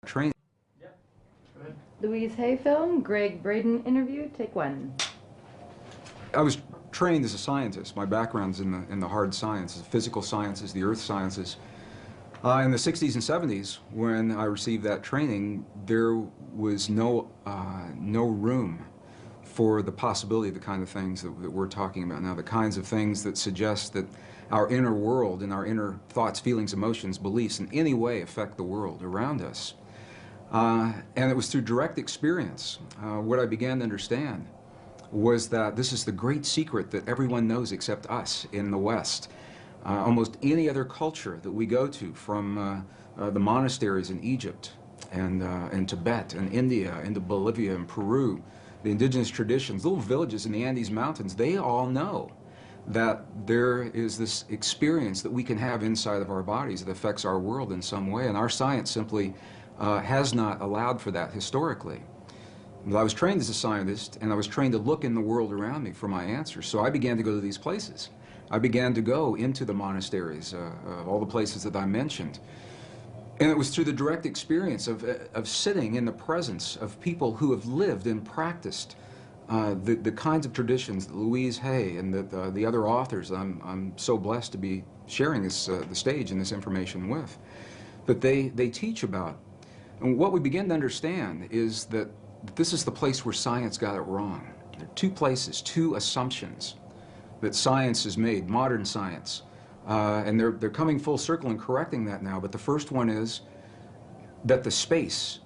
training. Louise Hay film, Greg Braden interview, take one. I was trained as a scientist. My background's in the hard sciences, physical sciences, the earth sciences. In the 60s and 70s, when I received that training, there was no room for the possibility of the kind of things that we're talking about now, the kinds of things that suggest that our inner world and our inner thoughts, feelings, emotions, beliefs in any way affect the world around us. And it was through direct experience what I began to understand was that this is the great secret that everyone knows except us in the West. Almost any other culture that we go to, from the monasteries in Egypt and Tibet and India into Bolivia and Peru, the indigenous traditions, little villages in the Andes Mountains, they all know that there is this experience that we can have inside of our bodies that affects our world in some way, and our science simply has not allowed for that historically. But I was trained as a scientist, and I was trained to look in the world around me for my answers, so I began to go to these places. I began to go into the monasteries, all the places that I mentioned. And it was through the direct experience of sitting in the presence of people who have lived and practiced the kinds of traditions that Louise Hay and the other authors I'm so blessed to be sharing this, the stage and this information with, that they teach about. And what we begin to understand is that this is the place where science got it wrong. There are two places, two assumptions that science has made, modern science. And they're coming full circle and correcting that now. But the first one is that the space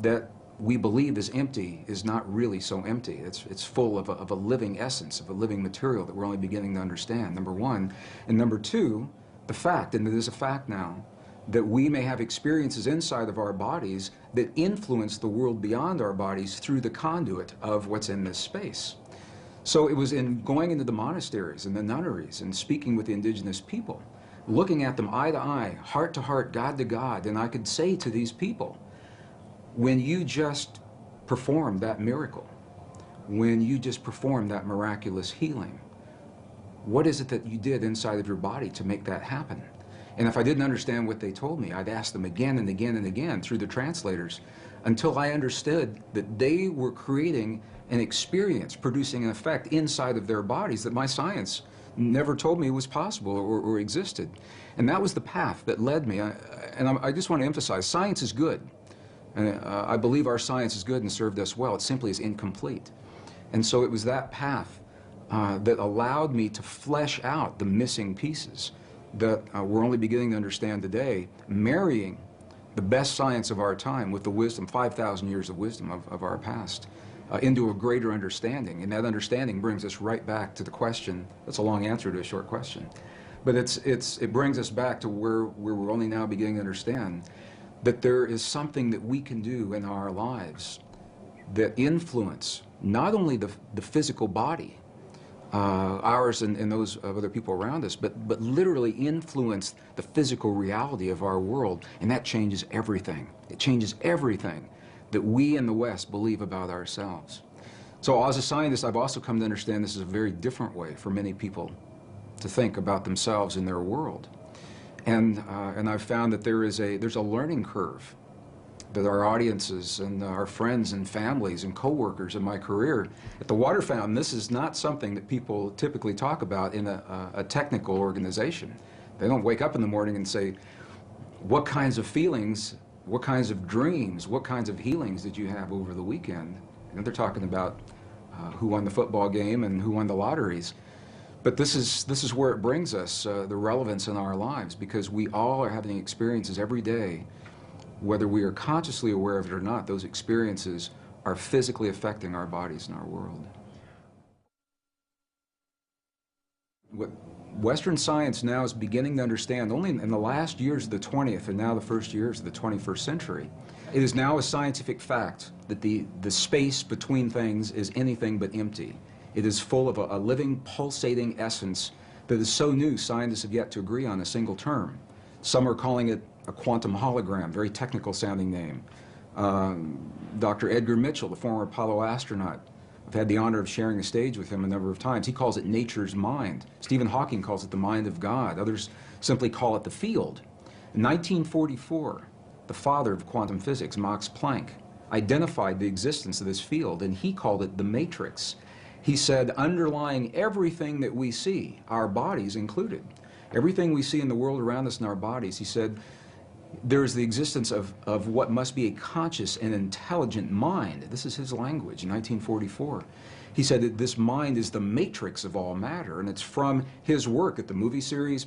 that we believe is empty is not really so empty. It's full of a living essence, of a living material that we're only beginning to understand, number one. And number two, the fact, and it is a fact now, that we may have experiences inside of our bodies that influence the world beyond our bodies through the conduit of what's in this space. So it was in going into the monasteries and the nunneries and speaking with the indigenous people, looking at them eye to eye, heart to heart, God to God, and I could say to these people, when you just performed that miracle, when you just performed that miraculous healing, what is it that you did inside of your body to make that happen? And if I didn't understand what they told me, I'd ask them again and again and again through the translators until I understood that they were creating an experience, producing an effect inside of their bodies that my science never told me was possible or existed. And that was the path that led me. I just want to emphasize, science is good. And I believe our science is good and served us well. It simply is incomplete. And so it was that path that allowed me to flesh out the missing pieces that we're only beginning to understand today, marrying the best science of our time with the wisdom, 5,000 years of wisdom of our past, into a greater understanding. And that understanding brings us right back to the question. That's a long answer to a short question. But it brings us back to where we're only now beginning to understand that there is something that we can do in our lives that influence not only the physical body, ours and those of other people around us, but literally influence the physical reality of our world, and that changes everything. It changes everything that we in the West believe about ourselves. So as a scientist, I've also come to understand this is a very different way for many people to think about themselves and their world. And I've found that there's a learning curve that our audiences and our friends and families and coworkers in my career at the Water Fountain, this is not something that people typically talk about in a technical organization. They don't wake up in the morning and say, what kinds of feelings, what kinds of dreams, what kinds of healings did you have over the weekend? And they're talking about who won the football game and who won the lotteries. But this is where it brings us, the relevance in our lives, because we all are having experiences every day. Whether we are consciously aware of it or not, those experiences are physically affecting our bodies and our world. What Western science now is beginning to understand, only in the last years of the 20th and now the first years of the 21st century, it is now a scientific fact that the space between things is anything but empty. It is full of a living, pulsating essence that is so new, scientists have yet to agree on a single term. Some are calling it a quantum hologram, very technical sounding name. Dr. Edgar Mitchell, the former Apollo astronaut, I've had the honor of sharing the stage with him a number of times. He calls it nature's mind. Stephen Hawking calls it the mind of God. Others simply call it the field. In 1944, the father of quantum physics, Max Planck, identified the existence of this field, and he called it the matrix. He said, underlying everything that we see, our bodies included, everything we see in the world around us in our bodies, he said, there's the existence of what must be a conscious and intelligent mind. This is his language in 1944. He said that this mind is the matrix of all matter, and it's from his work that the movie series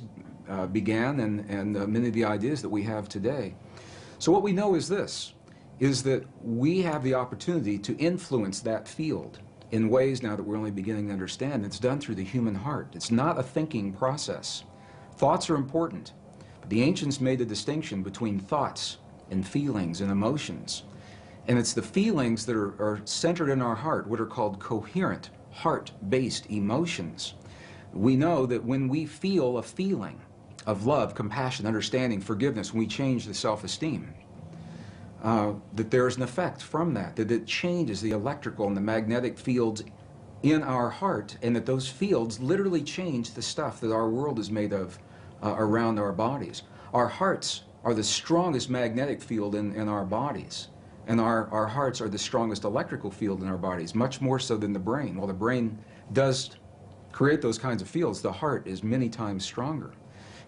began and many of the ideas that we have today. So what we know is this, is that we have the opportunity to influence that field in ways now that we're only beginning to understand. It's done through the human heart. It's not a thinking process. Thoughts are important. But the ancients made a distinction between thoughts and feelings and emotions. And it's the feelings that are centered in our heart, what are called coherent, heart-based emotions. We know that when we feel a feeling of love, compassion, understanding, forgiveness, when we change the self-esteem, that there's an effect from that it changes the electrical and the magnetic fields in our heart, and that those fields literally change the stuff that our world is made of around our bodies. Our hearts are the strongest magnetic field in our bodies, and our hearts are the strongest electrical field in our bodies, much more so than the brain. While the brain does create those kinds of fields, the heart is many times stronger.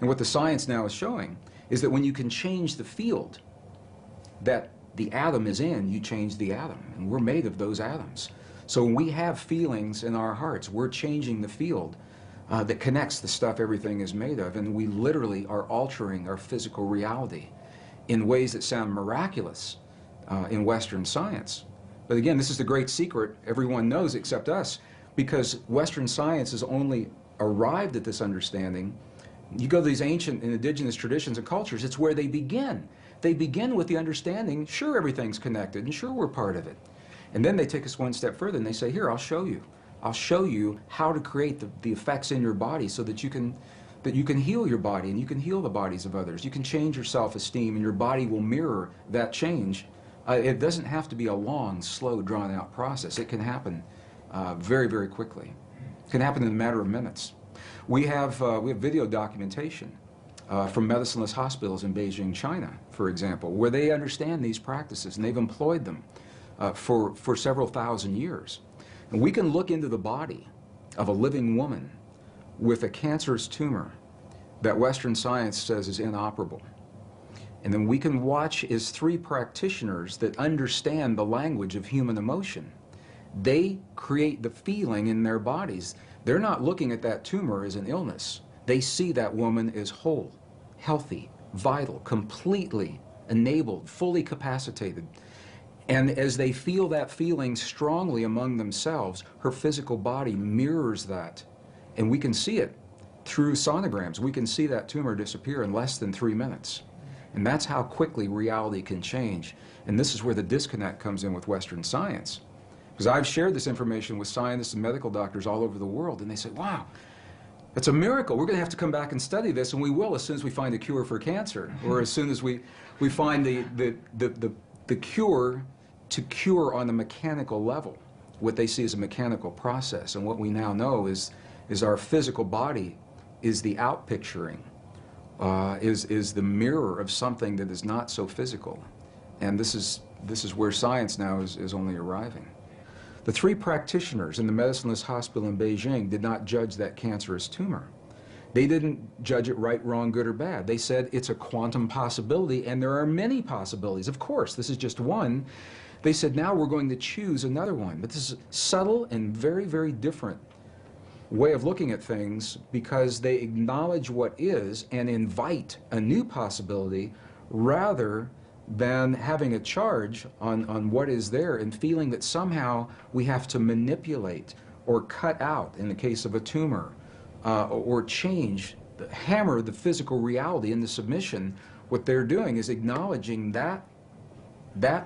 And what the science now is showing is that when you can change the field that the atom is in, you change the atom, and we're made of those atoms. So when we have feelings in our hearts, we're changing the field that connects the stuff everything is made of, and we literally are altering our physical reality in ways that sound miraculous in Western science. But again, this is the great secret everyone knows except us, because Western science has only arrived at this understanding. You go to these ancient and indigenous traditions and cultures, it's where they begin. They begin with the understanding, sure, everything's connected, and sure, we're part of it. And then they take us one step further and they say, here, I'll show you. I'll show you how to create the effects in your body so that you can heal your body and you can heal the bodies of others. You can change your self-esteem and your body will mirror that change. It doesn't have to be a long, slow, drawn-out process. It can happen very, very quickly. It can happen in a matter of minutes. We have video documentation from medicineless hospitals in Beijing, China, for example, where they understand these practices and they've employed them for several thousand years. And we can look into the body of a living woman with a cancerous tumor that Western science says is inoperable. And then we can watch as three practitioners that understand the language of human emotion. They create the feeling in their bodies. They're not looking at that tumor as an illness. They see that woman as whole, healthy, vital, completely enabled, fully capacitated. And as they feel that feeling strongly among themselves, her physical body mirrors that. And we can see it through sonograms. We can see that tumor disappear in less than 3 minutes. And that's how quickly reality can change. And this is where the disconnect comes in with Western science. Because I've shared this information with scientists and medical doctors all over the world, and they say, wow, it's a miracle. We're going to have to come back and study this, and we will as soon as we find a cure for cancer, or as soon as we find the cure to cure on a mechanical level, what they see as a mechanical process. And what we now know is our physical body is the outpicturing, is the mirror of something that is not so physical. And this is where science now is only arriving. The three practitioners in the medicineless hospital in Beijing did not judge that cancerous tumor. They didn't judge it right, wrong, good, or bad. They said it's a quantum possibility, and there are many possibilities. Of course, this is just one. They said, now we're going to choose another one. But this is subtle and very, very different way of looking at things, because they acknowledge what is and invite a new possibility rather than having a charge on what is there and feeling that somehow we have to manipulate or cut out, in the case of a tumor, or change, hammer the physical reality into submission. What they're doing is acknowledging that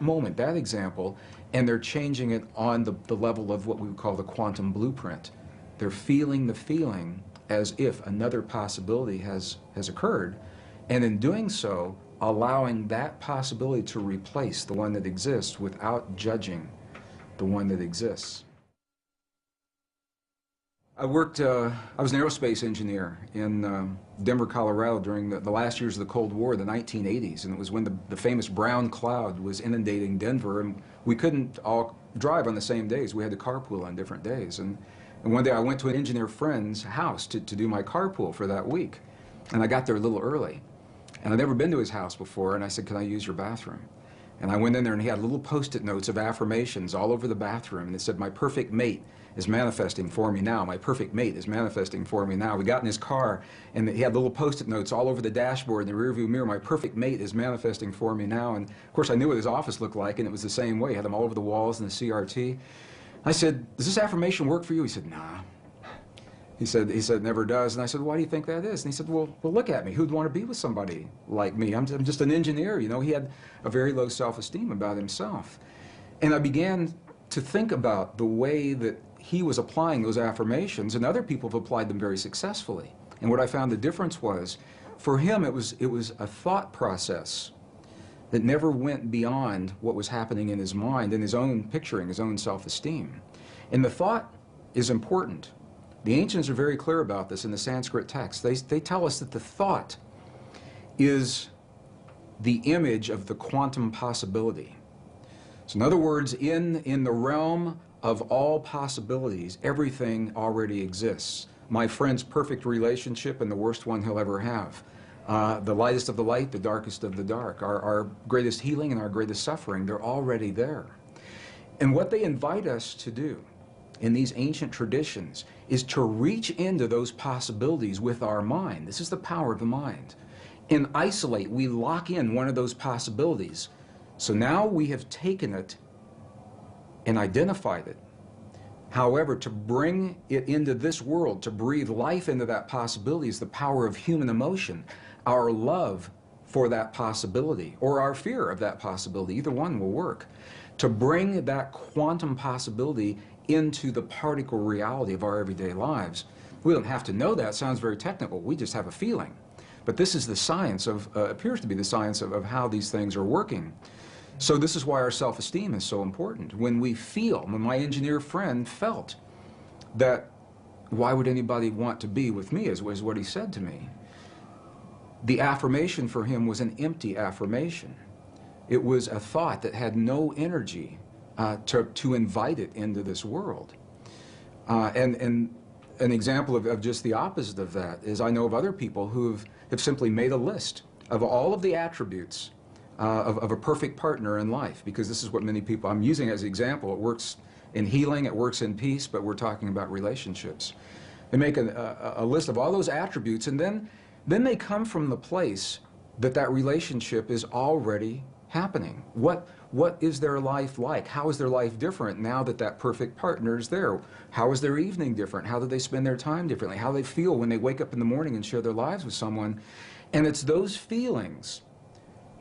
moment, that example, and they're changing it on the level of what we would call the quantum blueprint. They're feeling the feeling as if another possibility has occurred, and in doing so, allowing that possibility to replace the one that exists without judging the one that exists. I was an aerospace engineer in Denver, Colorado during the last years of the Cold War, the 1980s, and it was when the famous brown cloud was inundating Denver, and we couldn't all drive on the same days. We had to carpool on different days. And one day I went to an engineer friend's house to do my carpool for that week, and I got there a little early. And I'd never been to his house before, and I said, "Can I use your bathroom?" And I went in there, and he had little Post-it notes of affirmations all over the bathroom, and it said, "My perfect mate is manifesting for me now. My perfect mate is manifesting for me now." We got in his car, and he had little Post-it notes all over the dashboard and the rearview mirror. "My perfect mate is manifesting for me now." And of course, I knew what his office looked like, and it was the same way. He had them all over the walls in the CRT. I said, "Does this affirmation work for you?" He said, "Nah." He said, "It never does." And I said, "Why do you think that is?" And he said, well, look at me. Who'd want to be with somebody like me? I'm just an engineer, you know. He had a very low self-esteem about himself. And I began to think about the way that he was applying those affirmations, and other people have applied them very successfully. And what I found the difference was, for him, it was a thought process that never went beyond what was happening in his mind, in his own picturing, his own self-esteem. And the thought is important. The ancients are very clear about this in the Sanskrit text. They tell us that the thought is the image of the quantum possibility. So in other words, in the realm of all possibilities, everything already exists. My friend's perfect relationship and the worst one he'll ever have. The lightest of the light, the darkest of the dark. Our greatest healing and our greatest suffering, they're already there. And what they invite us to do in these ancient traditions is to reach into those possibilities with our mind. This is the power of the mind. And isolate, we lock in one of those possibilities. So now we have taken it and identified it. However, to bring it into this world, to breathe life into that possibility, is the power of human emotion, our love for that possibility, or our fear of that possibility. Either one will work. To bring that quantum possibility into the particle reality of our everyday lives. We don't have to know that. It sounds very technical. We just have a feeling. But this is the science of, appears to be the science of how these things are working. So this is why our self-esteem is so important. When we feel, when my engineer friend felt that, why would anybody want to be with me, is what he said to me. The affirmation for him was an empty affirmation. It was a thought that had no energy to invite it into this world. And an example of just the opposite of that is I know of other people who have simply made a list of all of the attributes of a perfect partner in life, because this is what many people, I'm using as an example. It works in healing, it works in peace, but we're talking about relationships. They make a list of all those attributes, and then they come from the place that relationship is already happening. What is their life like? How is their life different now that perfect partner is there? How is their evening different? How do they spend their time differently? How do they feel when they wake up in the morning and share their lives with someone? And it's those feelings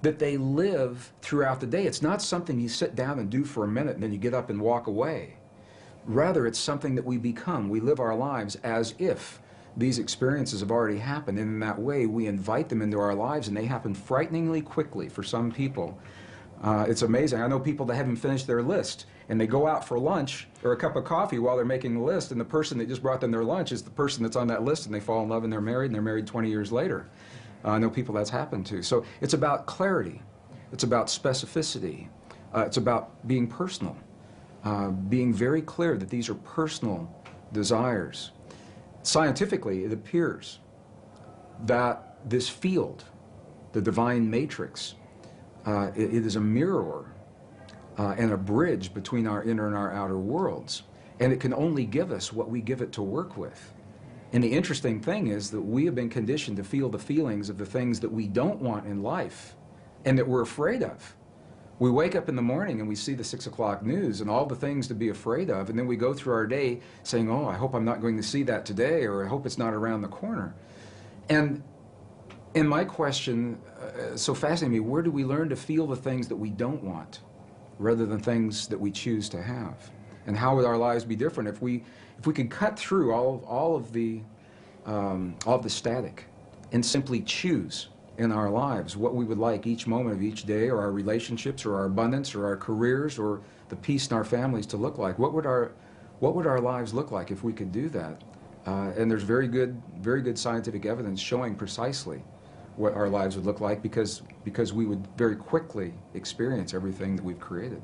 that they live throughout the day. It's not something you sit down and do for a minute and then you get up and walk away. Rather, it's something that we become. We live our lives as if these experiences have already happened, and in that way we invite them into our lives, and they happen frighteningly quickly for some people. It's amazing. I know people that haven't finished their list, and they go out for lunch or a cup of coffee while they're making the list, and the person that just brought them their lunch is the person that's on that list, and they fall in love and they're married 20 years later. I know people that's happened to. So it's about clarity. It's about specificity. It's about being personal, being very clear that these are personal desires. Scientifically, it appears that this field, the divine matrix, it is a mirror and a bridge between our inner and our outer worlds. And it can only give us what we give it to work with. And the interesting thing is that we have been conditioned to feel the feelings of the things that we don't want in life and that we're afraid of. We wake up in the morning and we see the 6 o'clock news and all the things to be afraid of, and then we go through our day saying, oh, I hope I'm not going to see that today, or I hope it's not around the corner. And in my question, so fascinating me, where do we learn to feel the things that we don't want rather than things that we choose to have? And how would our lives be different if we could cut through all of the static and simply choose in our lives what we would like each moment of each day, or our relationships, or our abundance, or our careers, or the peace in our families to look like? What would our lives look like if we could do that? And there's very good scientific evidence showing precisely what our lives would look like because we would very quickly experience everything that we've created.